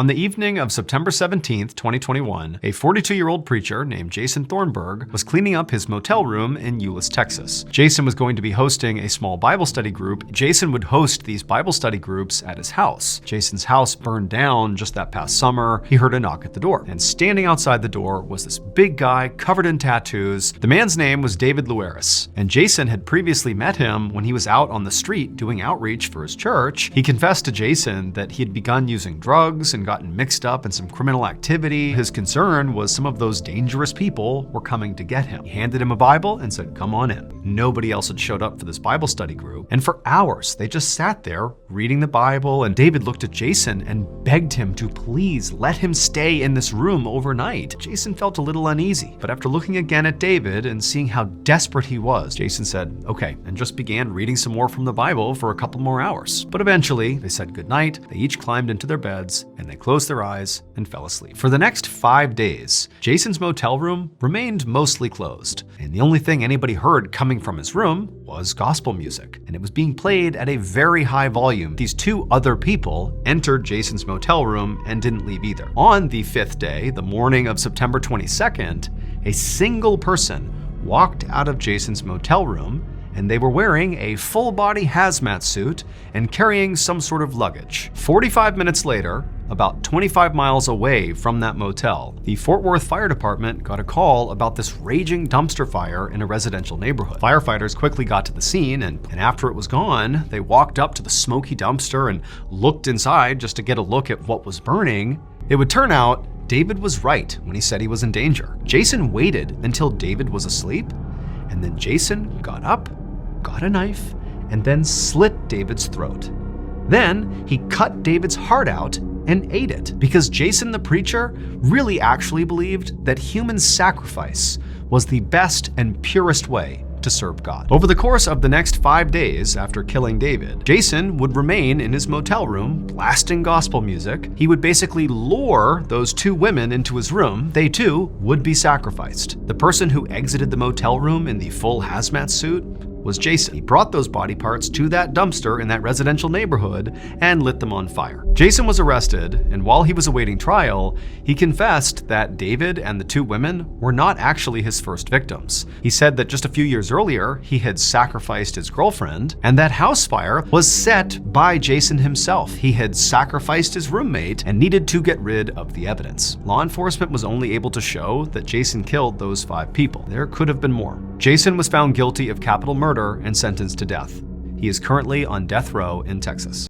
On the evening of September 17th, 2021, a 42-year-old preacher named Jason Thornburg was cleaning up his motel room in Euless, Texas. Jason was going to be hosting a small Bible study group. Jason would host these Bible study groups at his house. Jason's house burned down just that past summer. He heard a knock at the door, and standing outside the door was this big guy covered in tattoos. The man's name was David Luaris, and Jason had previously met him when he was out on the street doing outreach for his church. He confessed to Jason that he had begun using drugs and gotten mixed up in some criminal activity. His concern was some of those dangerous people were coming to get him. He handed him a Bible and said, "Come on in." Nobody else had showed up for this Bible study group, and for hours they just sat there reading the Bible, and David looked at Jason and begged him to please let him stay in this room overnight. Jason felt a little uneasy, but after looking again at David and seeing how desperate he was, Jason said, "Okay," and just began reading some more from the Bible for a couple more hours. But eventually they said goodnight, they each climbed into their beds, and they closed their eyes and fell asleep. For the next 5 days, Jason's motel room remained mostly closed, and the only thing anybody heard coming from his room was gospel music, and it was being played at a very high volume. These two other people entered Jason's motel room and didn't leave either. On the 5th day, the morning of September 22nd, a single person walked out of Jason's motel room, and they were wearing a full-body hazmat suit and carrying some sort of luggage. 45 minutes later, about 25 miles away from that motel, the Fort Worth Fire Department got a call about this raging dumpster fire in a residential neighborhood. Firefighters quickly got to the scene, and after it was gone, they walked up to the smoky dumpster and looked inside just to get a look at what was burning. It would turn out David was right when he said he was in danger. Jason waited until David was asleep, and then Jason got up, got a knife, and then slit David's throat. Then he cut David's heart out and ate it, because Jason the preacher really actually believed that human sacrifice was the best and purest way to serve God. Over the course of the next 5 days after killing David, Jason would remain in his motel room blasting gospel music. He would basically lure those two women into his room. They too would be sacrificed. The person who exited the motel room in the full hazmat suit was Jason. He brought those body parts to that dumpster in that residential neighborhood and lit them on fire. Jason was arrested, and while he was awaiting trial, he confessed that David and the two women were not actually his first victims. He said that just a few years earlier, he had sacrificed his girlfriend, and that house fire was set by Jason himself. He had sacrificed his roommate and needed to get rid of the evidence. Law enforcement was only able to show that Jason killed those 5 people. There could have been more. Jason was found guilty of capital murder and sentenced to death. He is currently on death row in Texas.